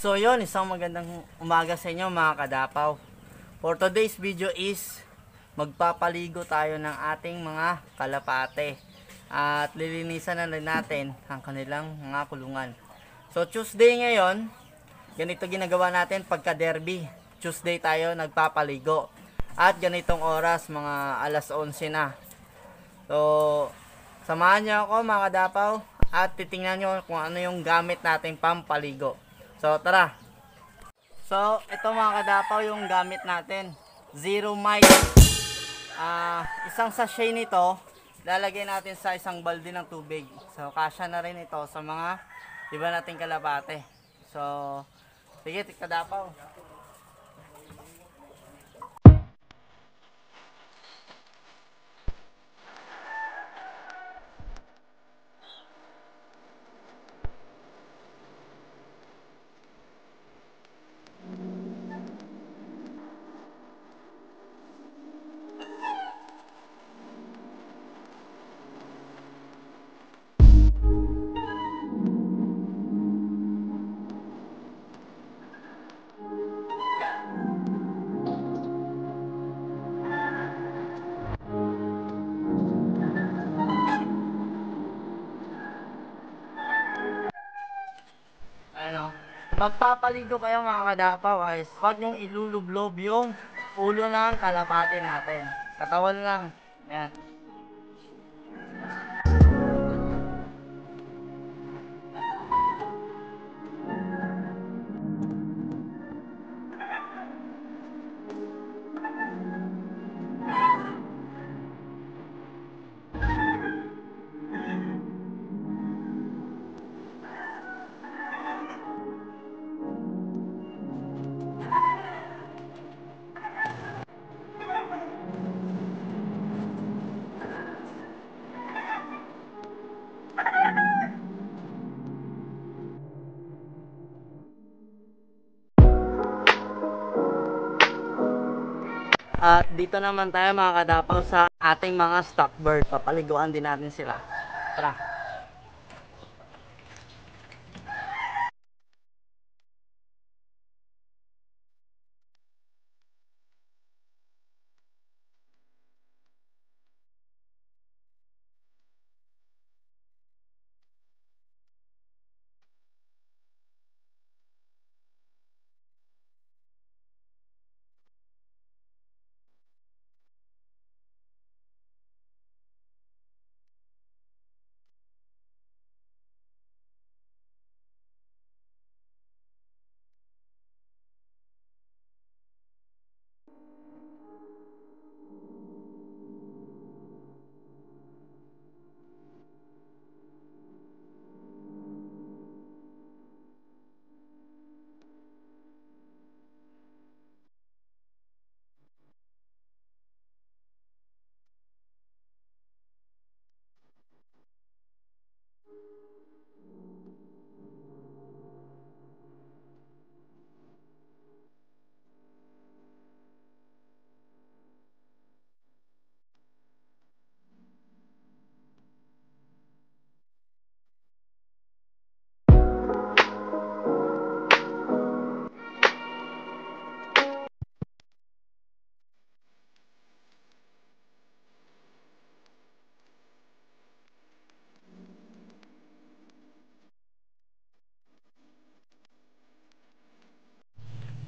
So yun, isang magandang umaga sa inyo mga kadapaw. For today's video is magpapaligo tayo ng ating mga kalapate. At lilinisan na rin natin ang kanilang mga kulungan. So Tuesday ngayon, ganito ginagawa natin pagka derby. Tuesday tayo nagpapaligo. At ganitong oras, mga alas 11 na. So, samahan niyo ako mga kadapaw at titingnan nyo kung ano yung gamit nating pampaligo. So, tara! So, ito mga kadapaw yung gamit natin. Zero Mite. Isang sachet nito, lalagay natin sa isang balde ng tubig. So, kasya na rin ito sa mga iba nating kalapate. So, sige kadapaw. Magpapaligo kayo mga kadapaw guys. Huwag niyong ilulublob yung ulo ng kalapate natin. Katawan lang. Yan. At dito naman tayo mga kadapaw sa ating mga stock bird. Papaliguan din natin sila. Tara.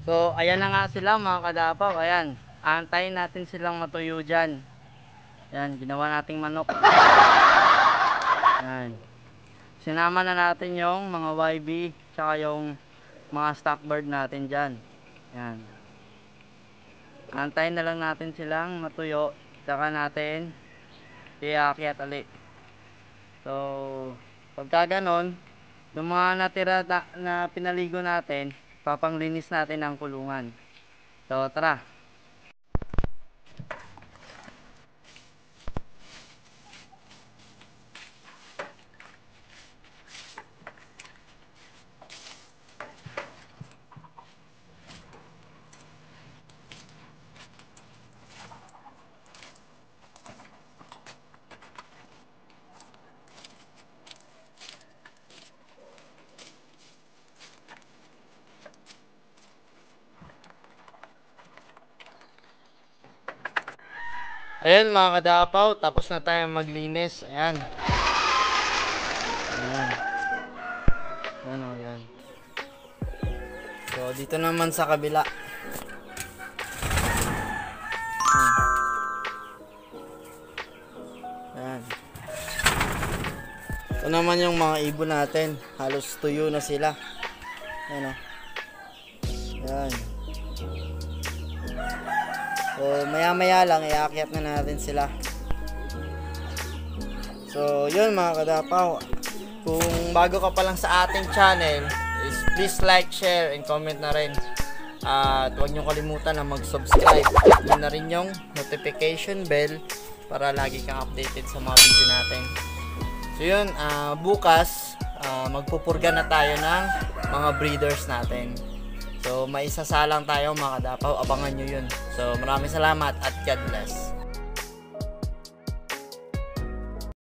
So, ayan na nga sila mga kadapaw. Ayan. Antayin natin silang matuyo dyan. Ayan, ginawa nating manok. Ayan. Sinama na natin yung mga YB tsaka yung mga stock bird natin dyan. Ayan. Antayin na lang natin silang matuyo. Tsaka natin iakyat ulit. So, pagka ganon, yung mga natira na pinaligo natin, papanglinis natin ang kulungan. So, tara. Ayan mga kadapaw, tapos na tayo maglinis. Ayan. Ayan. Ano yan. So dito naman sa kabila. Ayan. Ito naman yung mga ibon natin. Halos tuyo na sila. Ayan o. Ayan. So maya maya lang iakyat na natin sila. So yun mga kadapaw. Kung bago ka pa lang sa ating channel, is please like, share, and comment na rin. At huwag nyo kalimutan na mag-subscribe. At yun na rin yung notification bell para lagi kang updated sa mga video natin. So yun, bukas magpupurga na tayo ng mga breeders natin. So may isasalang tayo mga kadapaw, abangan nyo yun. So maraming salamat at God bless.